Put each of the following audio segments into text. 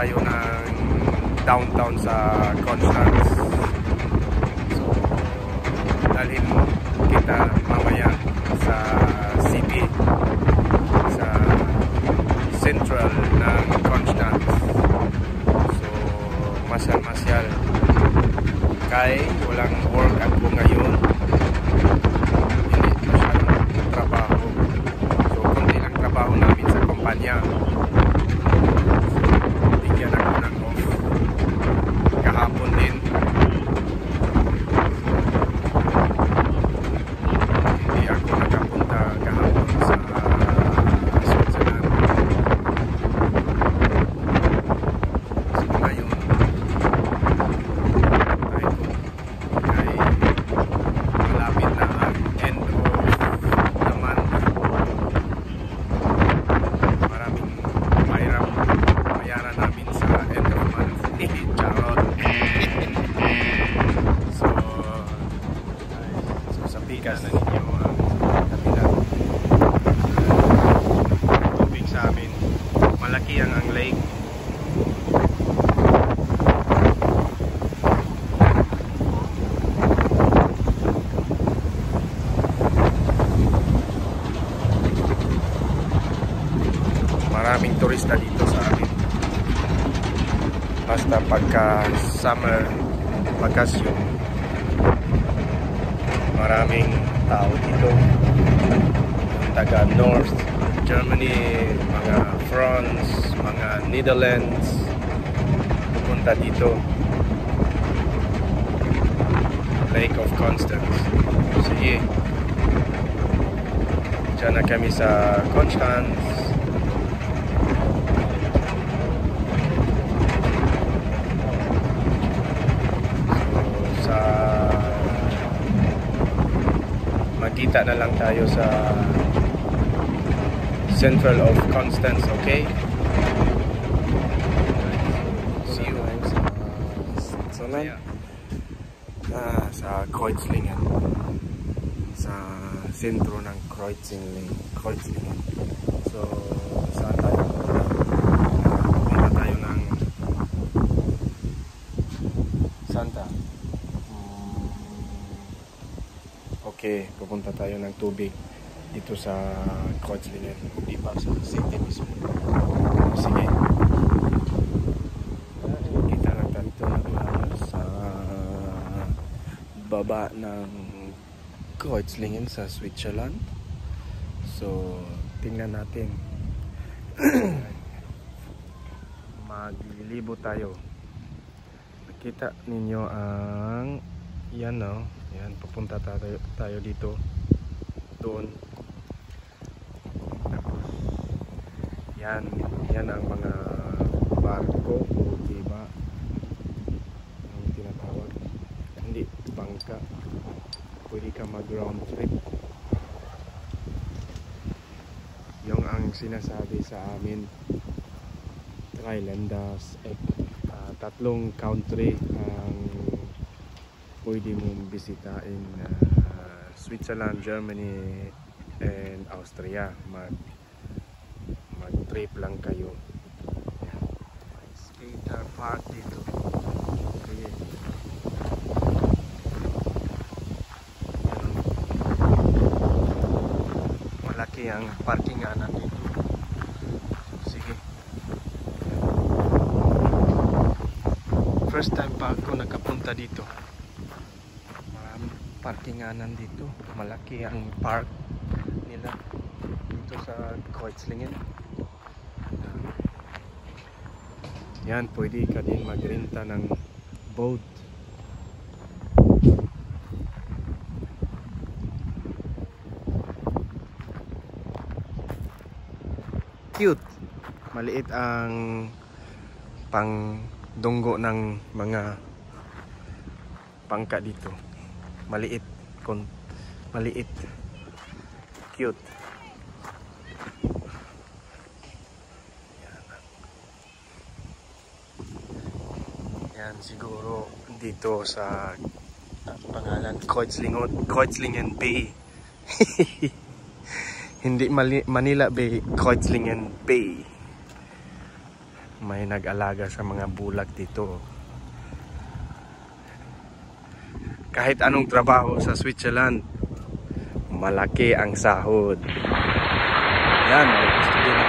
tayo ng downtown sa Constance. So, dalhin kita mamaya sa city, sa central ng Constance. So, masyal-masyal. Kaya walang work ako ngayon. Hindi masyadong trabaho. So, konti lang trabaho namin sa kumpanya. Bigyan ako ng off. Kahapon din. Hindi ako nakapunta kahapon sa Switzerland. So, ngayon ay malapit na ang end of the month. Maraming bayaran namin sa end of month. Charot. So sa pikas na ninyo ang kapilang tubig sa amin. Malaki ang lake. Maraming turista dito sa amin. Basta pagka summer vacation, maraming tao dito. Taga North Germany, mga France, mga Netherlands, pupunta dito. Lake of Constance. Sige. Diyan na kami sa Constance. Magkita na lang tayo sa Central of Constance, okay? See you sa Switzerland. Sa Kreuzlingen. Sa sentro ng Kreuzlingen. So, saan tayo? Punta tayo ng Santa. Okay, pupunta tayo ng tubig dito sa Kreuzlingen, di ba sa city mismo. Sige. Kita lang tayo sa baba ng Kreuzlingen sa Switzerland. So, tingnan natin. Maglilibo tayo. Nakita ninyo ang yan, no? Yan, pupunta tayo dito. Doon. Tapos, yan ang mga barko, diba? Ang tinatawag. Hindi, bangka. Pwede ka mag-round trip. Yung ang sinasabi sa amin, Thailanders, tatlong country ang pwede mong bisitahin, Switzerland, Germany, and Austria. Mag-trip lang kayo. Skater park dito. Okay. Malaki ang parkinganan dito. Sige. First time pa ako nakapunta dito. Parkinganan dito, malaki ang park nila dito sa Kreuzlingen. Yan, pwede ka din magrenta ng boat. Cute, maliit ang pangdunggo ng mga pangka dito. Maliit, cute. Yan siguro dito sa pangalan Kreuzlingen Bay. Hindi Manila Bay, Kreuzlingen Bay. May nag-alaga sa mga bulak dito. Kahit anong trabaho sa Switzerland, malaki ang sahod. Yan, gusto din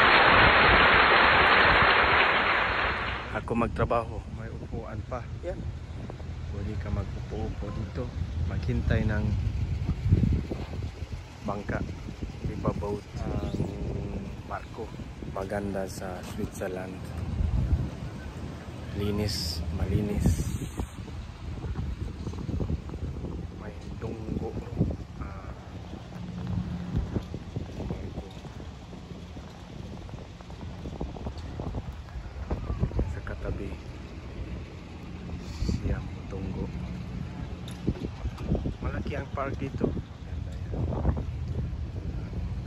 ako magtrabaho. May upuan pa. Yan. Pwede ka mag-upo dito. Maghintay ng bangka. Iba boat. Ang barko. Maganda sa Switzerland. Linis, malinis. May dunggo. Sa katabi. Siyang dunggo. Malaki ang park dito.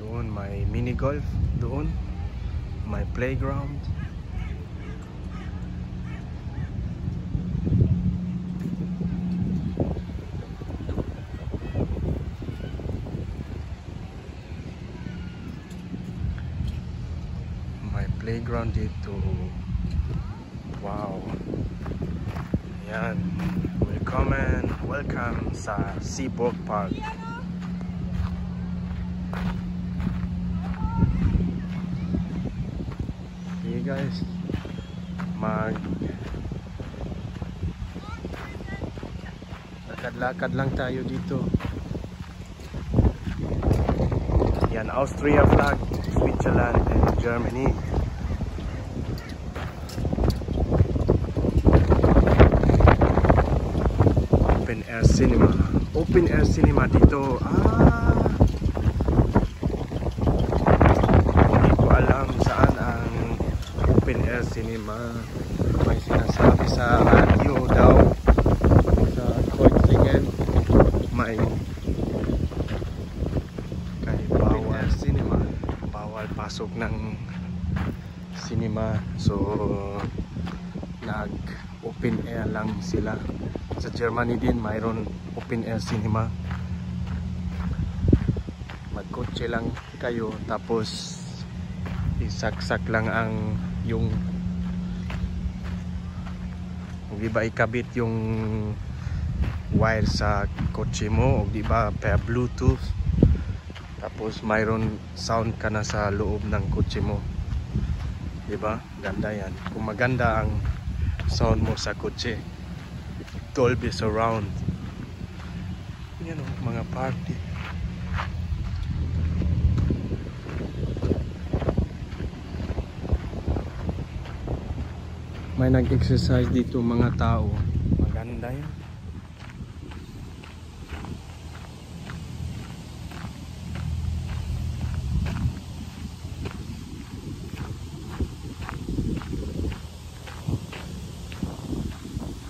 Doon may mini golf. Doon may playground. Playground dito. Wow. Yan. Welcome sa Seaborg Park. Okay guys. Lakad-lakad lang tayo dito. Yan, Austria flag, Switzerland and Germany. Cinema. Open air cinema dito. Hindi ko alam saan ang open air cinema. May sinasabi sa radio daw sa Kreuzlingen may kahit bawal cinema, bawal pasok ng cinema, so nag open air lang sila. Sa Germany din mayroon open air cinema. Magkotse lang kayo tapos isaksak lang ang yung di ba ikabit yung wire sa kotse mo, o di ba per Bluetooth, tapos mayroon sound ka na sa loob ng kotse mo, di ba? Ganda yan. Kung maganda ang sound mo sa kotse, Dolby Surround. Yan o, mga party. May nag-exercise dito mga tao. Maganda yan.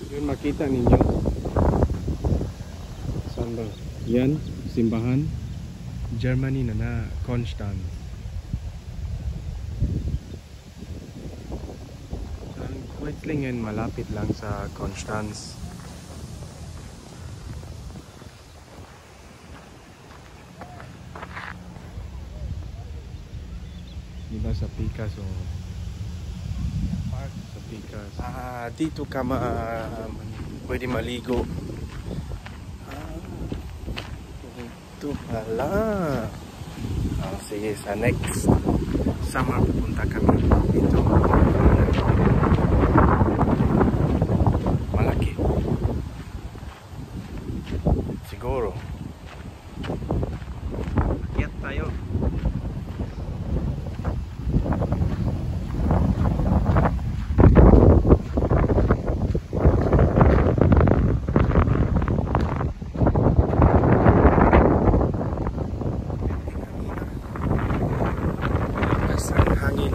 Yun makita ninyo. Saan ba? Yan, simbahan. Germany na Konstanz. Kreuzlingen malapit lang sa Konstanz. Diba sa Picasso? Park sa Picasso. Dito ka pwede maligo. Ito pala. Sige, sa next summer pupunta kami dito. Malaki. Siguro. Akyat tayo. Hangin.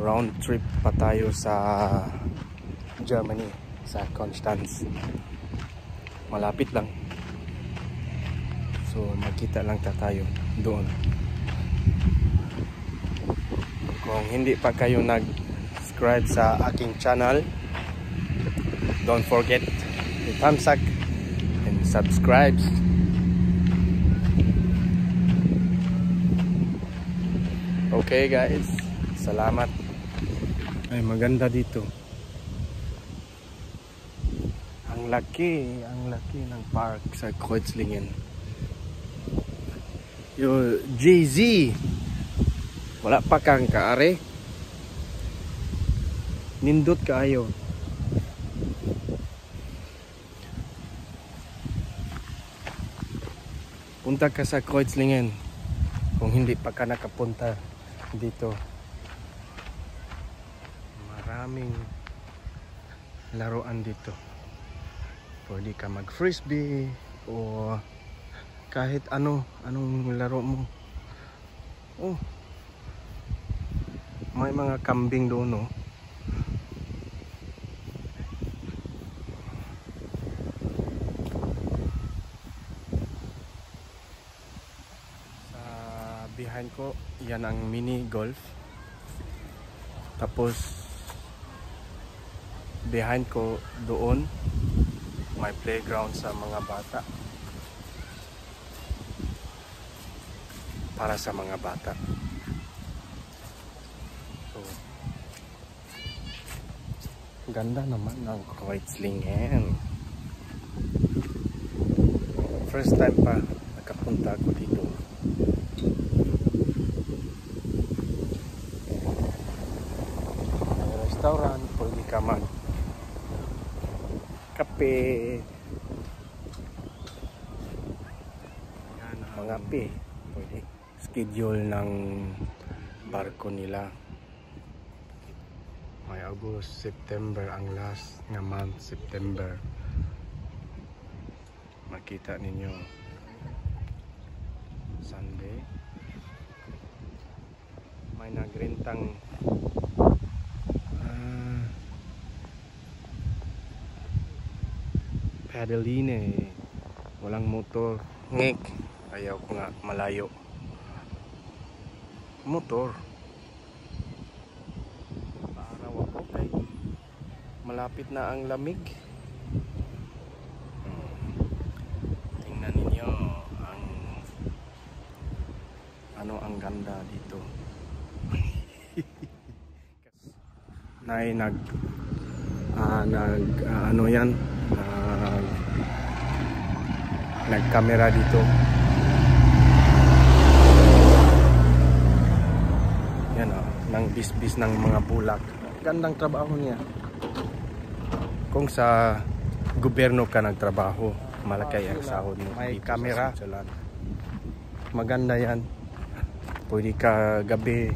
round trip pa tayo sa Germany, sa Constance. Malapit lang. So magkita lang tayo doon. Kung hindi pa kayo nag-subscribe sa aking channel, don't forget to thumbs up and subscribe. Okay guys, salamat. Ay, maganda dito. Ang laki ng park sa Kreuzlingen. Yo, JZ. Wala pa kang kaare. Nindot kaayo. Punta ka sa Kreuzlingen kung hindi pa ka nakapunta dito. Maraming laruan dito. Pwede ka mag frisbee o kahit anong laro mo. Oh, may mga kambing doon, no? Sa behind ko, yan ang mini golf. Tapos behind ko doon may playground sa mga bata. Para sa mga bata. So, ganda naman ng Kreuzlingen. First time pa nakapunta ako dito. May restaurant, pwede ka mag kape. Mga kape, pwede. Schedule ng barko nila. May August, September ang last nga month, September. Makita ninyo Sunday. May nagrentang paddling, walang motor. Ngek, ayaw ko nga malayo. Motor paaraw ako kay malapit na ang lamig. Tingnan ninyo ang ganda dito. Nay nag-camera dito. Ng bisbis ng mga bulak. Gandang trabaho niya. Kung sa gobyerno ka nagtrabaho, malaki ang sahod mo. May camera. Maganda yan. Pwede ka gabi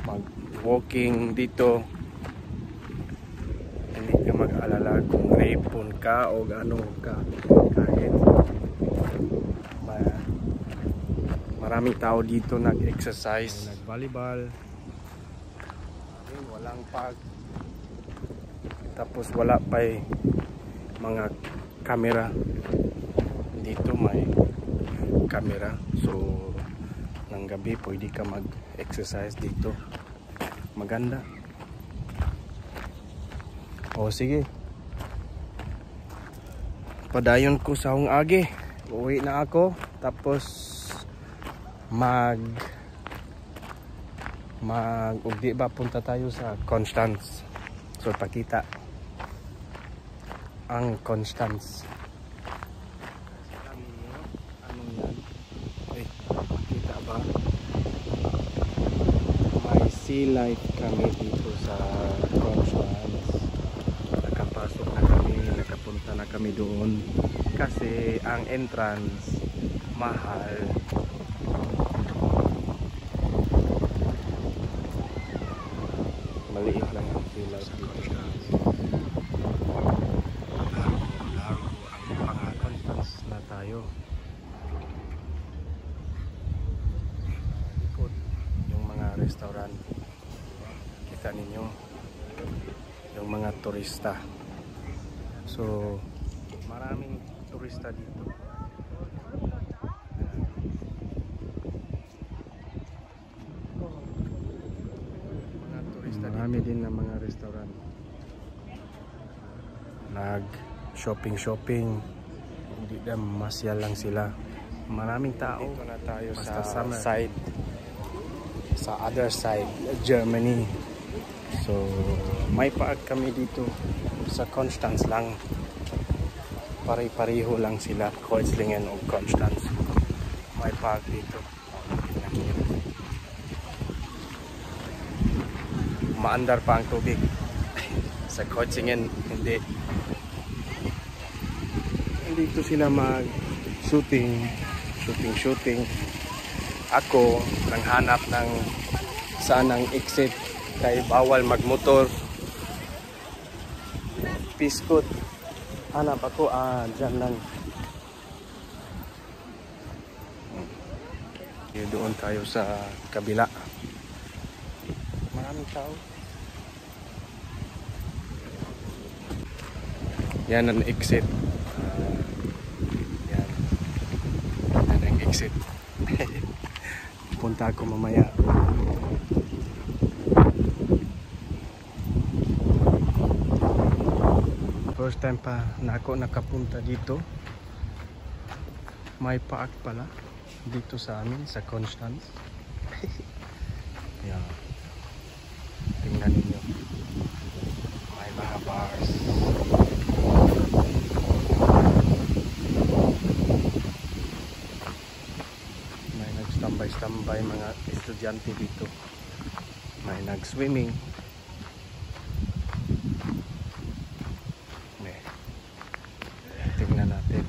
mag-walking dito. Hindi ka mag-alala kung rapon ka o ano ka. Kahit maraming tao dito nag-exercise, nag-volleyball. Walang park. Tapos wala pa mga camera. Dito may camera. So ng gabi pwede ka mag-exercise dito. Maganda. O sige. Padayon ko sa agi. Uwi na ako. Tapos ugdi ba punta tayo sa Constance. So pakita ang Constance. Ano yan? Pakita ba? May sea life kami dito sa Constance. Nakapasok na kami, nakapunta na kami doon kasi ang entrance mahal. Maliit lang ang sila dito. Laro ang mga Constance na tayo. Likod yung mga restaurant. makita ninyo yung mga turista. So maraming turista dito. Mga turista marami dito. Din na mga restaurant. Nag shopping. Hindi na masyal lang sila. Maraming tao. Dito na tayo sa side. Sa other side, Germany. So may paag kami dito sa Konstanz lang. Pare-pareho lang sila, Kreuzlingen o Konstanz. May paag dito. Maandar pa ang tubig. Sa Kreuzlingen hindi. Dito sila mag-shooting. Ako nanghanap ng saan ang exit kay bawal magmotor. Piskot. Hanap ako dyan lang. Doon tayo sa kabila. Maraming tao. Yan ang exit. Yan ang exit. Punta ako mamaya. First time pa na ako nakapunta dito. May paak pala dito sa amin sa Konstanz. Yeah. Tingnan ninyo. May mga bars. Tambay mga estudyante dito. May nag-swimming. Tingnan natin.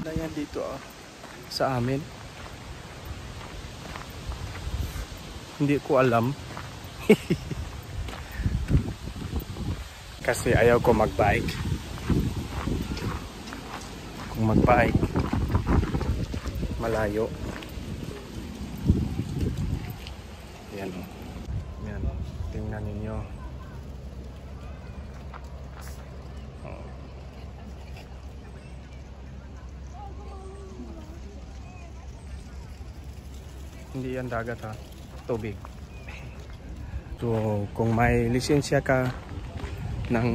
Ayan dito sa amin. Hindi ko alam. Kasi ayaw ko mag-bike. Kung mag-bike malayo. Yan o. Yan. Tingnan ninyo. Oh. Hindi yan dagat ha. Tubig. So kung may lisensya ka ng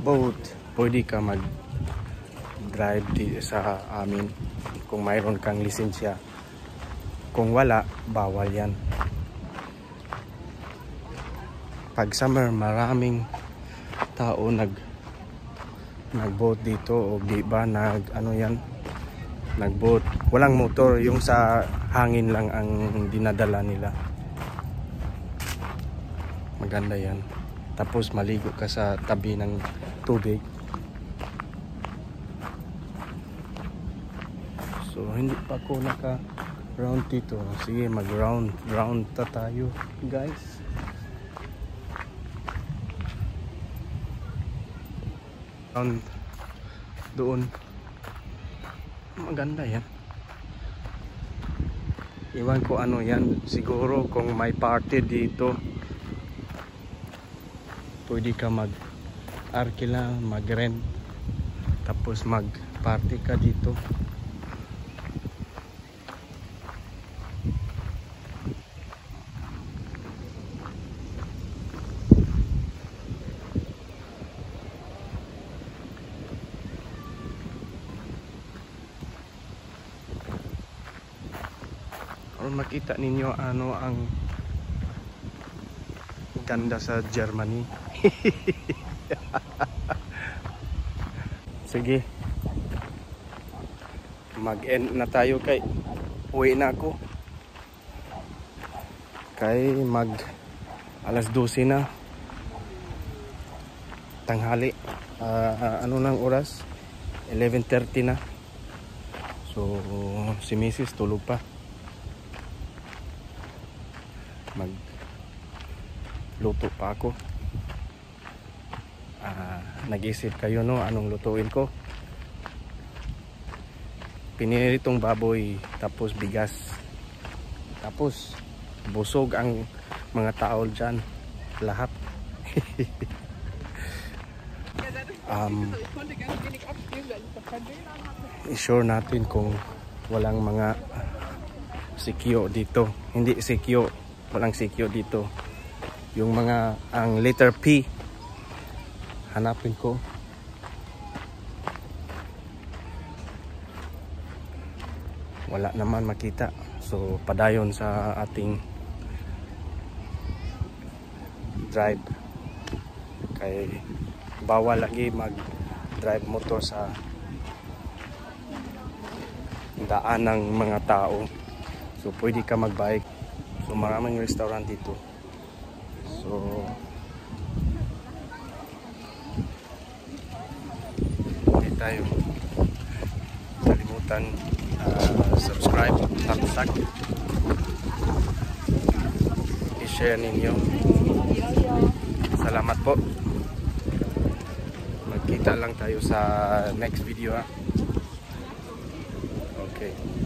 boat, pwede ka mag-drive sa amin kung mayroon kang lisensya. Kung wala, bawal yan. Pag summer, maraming tao nag-boat dito o di ba nag-boat. Walang motor, yung sa hangin lang ang dinadala nila. Maganda yan. Tapos maligo ka sa tabi ng tubig. So hindi pa ako naka-round dito. Sige, mag-round ta tayo, guys. Round doon. Maganda yan. Iwan ko ano yan. Siguro kung may party dito, pwede ka mag-arkila, mag-rent, tapos mag-party ka dito. Or makita ninyo ano ang ganda sa Germany. Sige, mag-end na tayo kay uwi na ako kay alas 12 na tanghali. Ano nang oras? 11:30 na. So si Mrs. tulog pa. Luto pa ako. Nag-isip kayo no anong lutuin ko. piniritong baboy, tapos bigas. Tapos busog ang mga tao dyan, lahat. I-sure natin kung walang mga sikyo dito. Hindi sikyo, walang sikyo dito. Yung mga, ang letter P, hanapin ko. Wala naman makita. So padayon sa ating drive, kay bawal lagi mag drive motor sa daan ng mga tao. So pwede ka mag-bike. So maraming restaurant dito. So hindi tayo kalimutan subscribe, thumbs up, i-share ninyo. Salamat po. Magkita lang tayo sa next video ha. Okay.